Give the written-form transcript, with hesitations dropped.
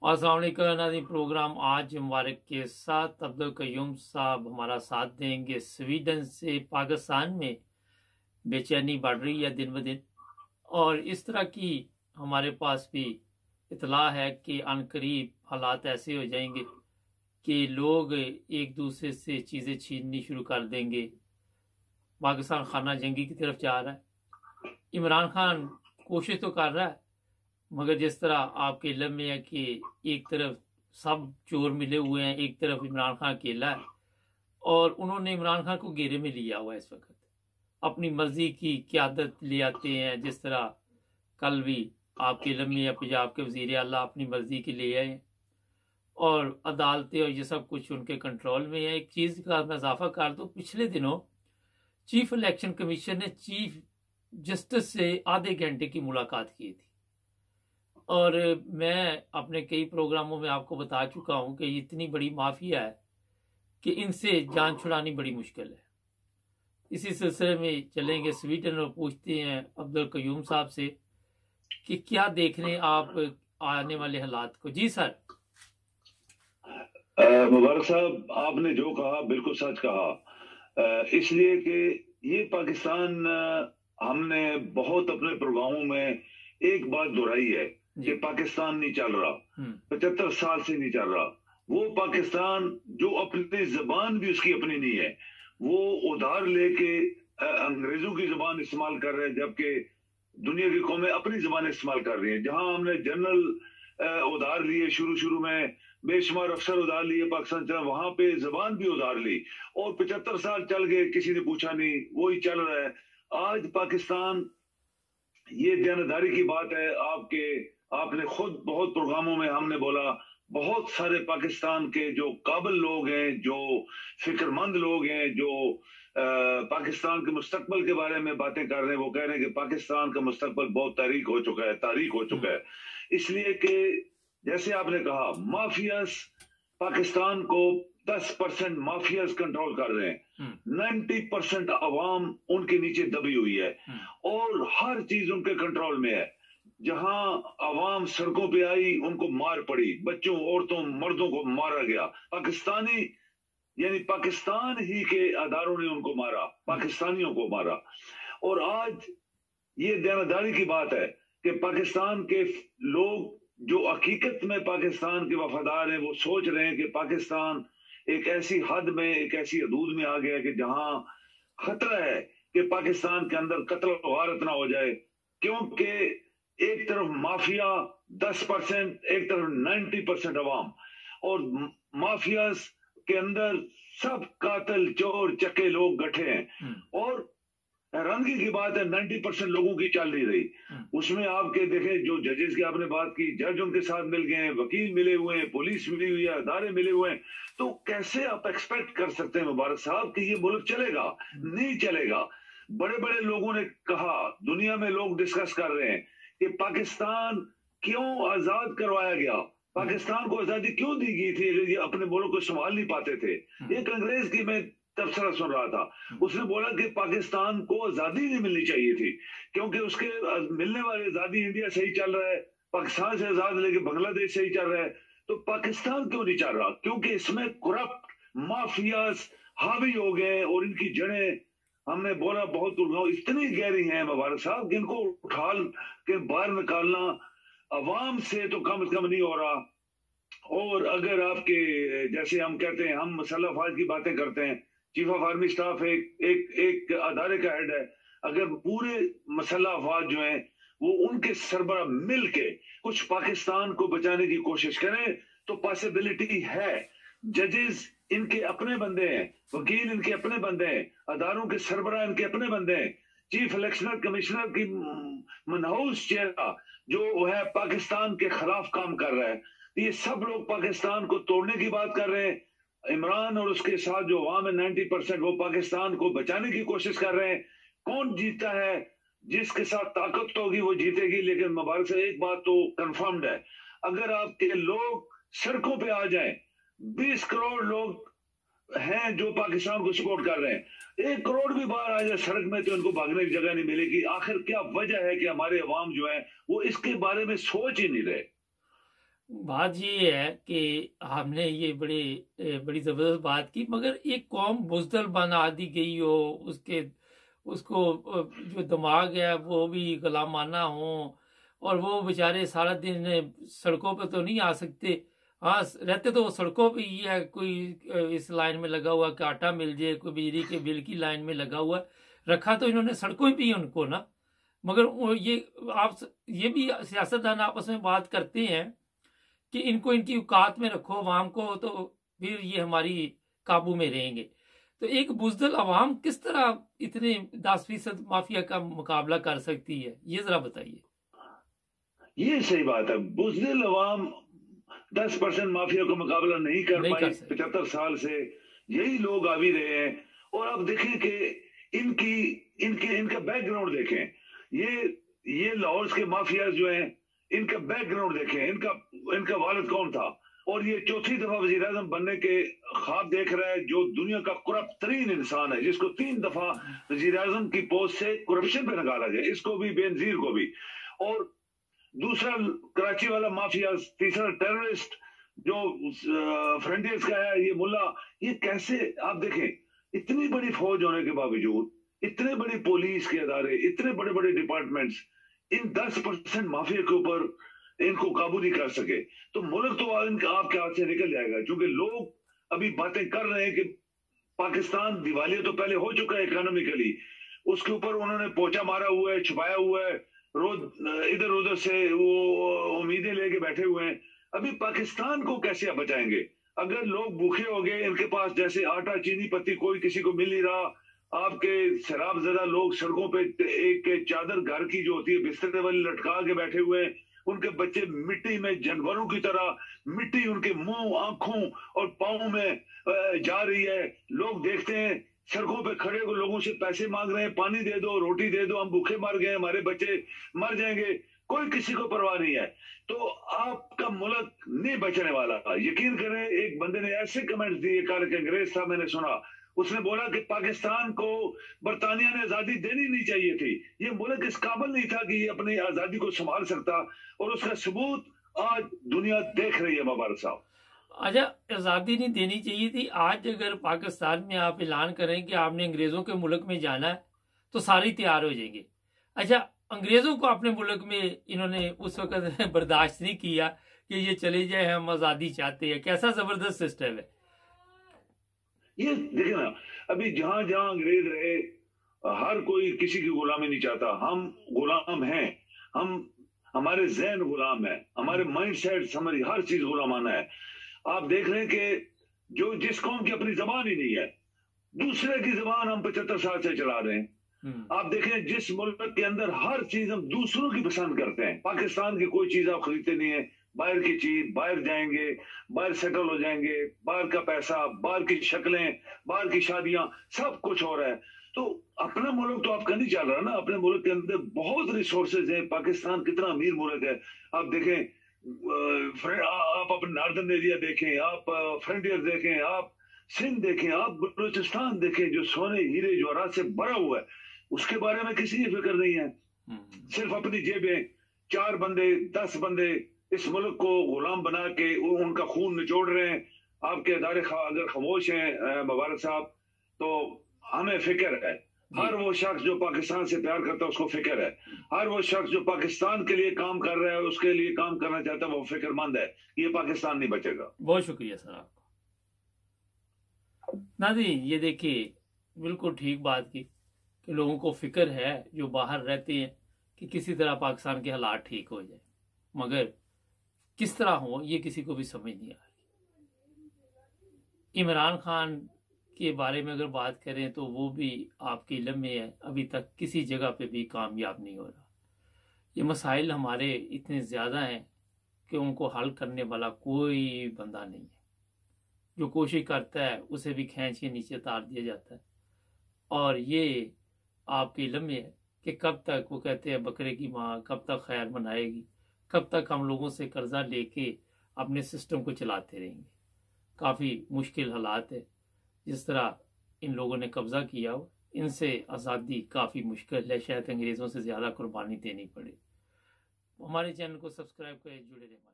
अस्सलाम वालेकुम नाज़रीन। प्रोग्राम आज मुबारक के साथ अब्दुल कयूम साहब हमारा साथ देंगे। स्वीडन से पाकिस्तान में बेचैनी बढ़ रही है दिन ब दिन, और इस तरह की हमारे पास भी इतला है कि अनकरीब हालात ऐसे हो जाएंगे कि लोग एक दूसरे से चीज़ें छीननी शुरू कर देंगे। पाकिस्तान खाना जंगी की तरफ जा रहा है। इमरान खान कोशिश तो कर रहा है, मगर जिस तरह आपके इल्म में है कि एक तरफ सब चोर मिले हुए हैं, एक तरफ इमरान खान अकेला है, और उन्होंने इमरान खान को घेरे में लिया हुआ है। इस वक्त अपनी मर्जी की क़यादत ले आते हैं। जिस तरह कल भी आपके इल्म में या पंजाब के वज़ीर आला अपनी मर्जी के ले आए, और अदालतें और ये सब कुछ उनके कंट्रोल में है। एक चीज़ का मैं इजाफा कर दूँ, पिछले दिनों चीफ इलेक्शन कमीशन ने चीफ जस्टिस से आधे घंटे की मुलाकात की थी, और मैं अपने कई प्रोग्रामों में आपको बता चुका हूं कि इतनी बड़ी माफिया है कि इनसे जान छुड़ानी बड़ी मुश्किल है। इसी सिलसिले में चलेंगे स्वीडन और पूछते हैं अब्दुल कयूम साहब से कि क्या देख रहे हैं आप आने वाले हालात को। जी सर। मुबारक साहब, आपने जो कहा बिल्कुल सच कहा। इसलिए कि ये पाकिस्तान, हमने बहुत अपने प्रोग्रामों में एक बात दोहराई है कि पाकिस्तान नहीं चल रहा, 75 साल से नहीं चल रहा। वो पाकिस्तान जो अपनी जबान भी उसकी अपनी नहीं है, वो उधार लेके अंग्रेजों की जबान इस्तेमाल कर रहे हैं, जबकि दुनिया की कौमें अपनी जबान इस्तेमाल कर रही हैं। जहां हमने जनरल उधार लिए, शुरू में बेशुमार अफसर उधार लिए पाकिस्तान चला, वहां पे जबान भी उधार ली, और 75 साल चल गए, किसी ने पूछा नहीं, वही चल रहा है। आज पाकिस्तान, ये ध्यानदारी की बात है आपने खुद बहुत प्रोग्रामों में हमने बोला, बहुत सारे पाकिस्तान के जो काबिल लोग हैं, जो फिक्रमंद लोग हैं, जो पाकिस्तान के मुस्तकबिल के बारे में बातें कर रहे हैं, वो कह रहे हैं कि पाकिस्तान का मुस्तकबिल बहुत तारीख हो चुका है। इसलिए कि जैसे आपने कहा, माफियाज पाकिस्तान को 10% माफियाज कंट्रोल कर रहे हैं, 90% अवाम उनके नीचे दबी हुई है, और हर चीज उनके कंट्रोल में है। जहां अवाम सड़कों पे आई, उनको मार पड़ी, बच्चों, औरतों, मर्दों को मारा गया। पाकिस्तानी यानी पाकिस्तान ही के अदारों ने उनको मारा, पाकिस्तानियों को मारा। और आज ये ध्यानदारी की बात है कि पाकिस्तान के लोग जो हकीकत में पाकिस्तान के वफादार हैं, वो सोच रहे हैं कि पाकिस्तान एक ऐसी हद में, एक ऐसी हदूद में आ गया कि जहां खतरा है कि पाकिस्तान के अंदर कत्ल वारत ना हो जाए, क्योंकि एक तरफ माफिया 10%, एक तरफ 90% अवाम, और माफियाज के अंदर सब कातिल, चोर, चक्के लोग गठे हैं। और हैरानगी की बात है, 90% लोगों की चल नहीं रही। उसमें आपके देखे, जो जजेस की आपने बात की, जज उनके साथ मिल गए हैं, वकील मिले हुए हैं, पुलिस मिली हुई है, अदारे मिले हुए हैं। तो कैसे आप एक्सपेक्ट कर सकते हैं मुबारक साहब कि ये मुल्क चलेगा? नहीं चलेगा। बड़े बड़े लोगों ने कहा, दुनिया में लोग डिस्कस कर रहे हैं कि पाकिस्तान क्यों आजाद करवाया गया, पाकिस्तान को आजादी क्यों दी गई थी अगर ये अपने मुल्क को संभाल नहीं पाते थे। एक अंग्रेज की मैं तबसरा सुन रहा था, उसने बोला कि पाकिस्तान को आजादी नहीं मिलनी चाहिए थी, क्योंकि उसके मिलने वाली आजादी, इंडिया सही चल रहा है, पाकिस्तान से आजाद लेके बांग्लादेश सही चल रहा है, तो पाकिस्तान क्यों नहीं चल रहा? क्योंकि इसमें करप्ट माफियाज हावी हो गए, और इनकी जड़ें, हमने बोला बहुत इतनी गहरी हैं मुबारक साहब कि इनको उठा के बाहर निकालना अवाम से तो कम से कम नहीं हो रहा। और अगर आपके, जैसे हम कहते हैं, हम मसल्ला अफवाज की बातें करते हैं, चीफ ऑफ आर्मी स्टाफ एक अदारे का हेड है, अगर पूरे मसल्ला अफवाज जो है वो उनके सरबरा मिल के कुछ पाकिस्तान को बचाने की कोशिश करें तो पॉसिबिलिटी है। जजेस इनके अपने बंदे हैं, वकील इनके अपने बंदे हैं, अदारों के सरबरा इनके अपने बंदे हैं, चीफ इलेक्शन कमिश्नर की मनहूस चेहरा जो है पाकिस्तान के खिलाफ काम कर रहा है। ये सब लोग पाकिस्तान को तोड़ने की बात कर रहे हैं। इमरान और उसके साथ जो अवाम है 90%, वो पाकिस्तान को बचाने की कोशिश कर रहे हैं। कौन जीतता है? जिसके साथ ताकत होगी वो जीतेगी। लेकिन मुबारक से एक बात तो कंफर्म्ड है, अगर आपके लोग सड़कों पे आ जाएं, 20 करोड़ लोग हैं जो पाकिस्तान को सपोर्ट कर रहे हैं, 1 करोड़ भी बाहर आ जाए सड़क में तो इनको भागने की जगह नहीं मिलेगी। आखिर क्या वजह है कि हमारे अवाम जो है वो इसके बारे में सोच ही नहीं रहे? बात ये है कि हमने ये बड़ी जबरदस्त बात की, मगर एक कौम बुजदल बना दी गई हो, उसको जो दिमाग है वो भी गुलामाना हो, और वो बेचारे सारा दिन सड़कों पे तो नहीं आ सकते। हाँ, रहते तो वो सड़कों पे ही है, कोई इस लाइन में लगा हुआ कि आटा मिल जाए, कोई बिजली के बिल की लाइन में लगा हुआ, रखा तो इन्होंने सड़कों पे ही उनको ना। मगर ये भी सियासतदान आपस में बात करते हैं कि इनको इनकी औकात में रखो अवाम को, तो फिर ये हमारी काबू में रहेंगे। तो एक बुजदल अवाम किस तरह इतने 10% माफिया का मुकाबला कर सकती है, ये जरा बताइए। ये सही बात है, बुजदिल अवाम 10% माफिया का मुकाबला नहीं कर पाई 75 साल से, यही लोग आ भी रहे हैं। और अब देखें कि इनका बैकग्राउंड देखें, ये लाहौर के माफिया जो हैं, इनका बैकग्राउंड देखें, इनका वालिद कौन था, और ये चौथी दफा वजीर आजम बनने के ख्वाब देख रहा है, जो दुनिया का करप्ट तरीन इंसान है, जिसको 3 दफा वजीर आजम की पोस्ट से करप्शन पे निकाला जाए, इसको भी, बेनजीर को भी। और दूसरा कराची वाला माफिया, तीसरा टेररिस्ट जो फ्रंटियर्स का है, ये मुल्ला। ये कैसे, आप देखें, इतनी बड़ी फौज होने के बावजूद, इतने बड़ी पुलिस के अदारे, इतने बड़े बड़े डिपार्टमेंट्स, इन 10% माफिया के ऊपर इनको काबू नहीं कर सके, तो मुल्क तो इनका आपके हाथ से निकल जाएगा। क्योंकि लोग अभी बातें कर रहे हैं कि पाकिस्तान दिवालिया तो पहले हो चुका है इकोनॉमिकली, उसके ऊपर उन्होंने पोचा मारा हुआ है, छुपाया हुआ है, रोज इधर उधर से वो उम्मीदें लेके बैठे हुए हैं। अभी पाकिस्तान को कैसे आप बचाएंगे? अगर लोग भूखे हो गए, इनके पास जैसे आटा चीनी पत्ती कोई किसी को मिल नहीं रहा, आपके शराब ज़दा लोग सड़कों पे एक चादर घर की जो होती है बिस्तर वाली लटका के बैठे हुए हैं, उनके बच्चे मिट्टी में जानवरों की तरह, मिट्टी उनके मुंह, आंखों और पांव में जा रही है। लोग देखते हैं सड़कों पे खड़े को लोगों से पैसे मांग रहे हैं, पानी दे दो, रोटी दे दो, हम भूखे मर गए, हमारे बच्चे मर जाएंगे, कोई किसी को परवाह नहीं है। तो आपका मुल्क नहीं बचने वाला। यकीन करें, एक बंदे ने ऐसे कमेंट दिए, कल के अंग्रेज था, मैंने सुना, उसने बोला कि पाकिस्तान को बरतानिया ने आजादी देनी नहीं चाहिए थी, ये मुल्क इस काबिल नहीं था कि ये अपनी आजादी को संभाल सकता, और उसका सबूत आज दुनिया देख रही है। मुबारक साहब, अच्छा, आज़ादी नहीं देनी चाहिए थी। आज अगर पाकिस्तान में आप ऐलान करें कि आपने अंग्रेज़ों के मुल्क में जाना है, तो सारे तैयार हो जाएंगे। अच्छा, अंग्रेज़ों को अपने मुल्क में इन्होंने उस वक्त बर्दाश्त नहीं किया कि ये चले जाए, हम आज़ादी चाहते हैं। कैसा ज़बरदस्त सिस्टम है ये। देखिए ना, अभी जहां जहां अंग्रेज रहे, हर कोई किसी की गुलामी नहीं चाहता। हम गुलाम हैं, हमारे जहन गुलाम है, हमारे माइंड सेट, हमारी हर चीज गुलामाना है। आप देख रहे हैं कि जो जिस कौम की अपनी जबान ही नहीं है, दूसरे की जबान हम 75 साल से चला रहे हैं। आप देखें, जिस मुल्क के अंदर हर चीज हम दूसरों की पसंद करते हैं, पाकिस्तान की कोई चीज आप खरीदते नहीं है, बाहर की चीज, बाहर जाएंगे, बाहर सेटल हो जाएंगे, बाहर का पैसा, बाहर की शक्लें, बाहर की शादियां, सब कुछ हो रहा है। तो अपना मुल्क तो आपका नहीं चल रहा ना। अपने मुल्क के अंदर बहुत रिसोर्सेज हैं। पाकिस्तान कितना अमीर मुल्क है। आप देखें, आप अपने नॉर्दर्न एरिया देखें, आप फ्रंटियर देखें, आप सिंध देखें, आप बलूचिस्तान देखें, जो सोने हीरे जवाहरात से भरा हुआ है, उसके बारे में किसी की फिक्र नहीं है। सिर्फ अपनी जेबें, 4 बंदे 10 बंदे इस मुल्क को गुलाम बना के उनका खून निचोड़ रहे हैं। आपके अदारे अगर खामोश हैं मुबारक साहब, तो हमें फिक्र है। हर वो शख्स जो पाकिस्तान से प्यार करता है उसको फिक्र है। हर वो शख्स जो पाकिस्तान के लिए काम कर रहा है, उसके लिए काम करना चाहता है, वो फिक्रमंद है। ये पाकिस्तान नहीं बचेगा। बहुत शुक्रिया सर आपका। नाज़रीन, ये देखिए, बिल्कुल ठीक बात की कि लोगों को फिक्र है जो बाहर रहते हैं कि किसी तरह पाकिस्तान के हालात ठीक हो जाए, मगर किस तरह हो ये किसी को भी समझ नहीं आ रही। इमरान खान के बारे में अगर बात करें तो वो भी आपके इल्म में है, अभी तक किसी जगह पे भी कामयाब नहीं हो रहा। ये मसाइल हमारे इतने ज़्यादा हैं कि उनको हल करने वाला कोई बंदा नहीं है। जो कोशिश करता है उसे भी खींच के नीचे उतार दिया जाता है। और ये आपके इल्म में है कि कब तक, वो कहते हैं बकरे की माँ कब तक खैर मनाएगी, कब तक हम लोगों से कर्जा लेके अपने सिस्टम को चलाते रहेंगे। काफ़ी मुश्किल हालात है। जिस तरह इन लोगों ने कब्जा किया हो, इनसे आज़ादी काफ़ी मुश्किल है। शायद अंग्रेज़ों से ज़्यादा कुर्बानी देनी पड़े। हमारे चैनल को सब्सक्राइब करें, जुड़े रहें।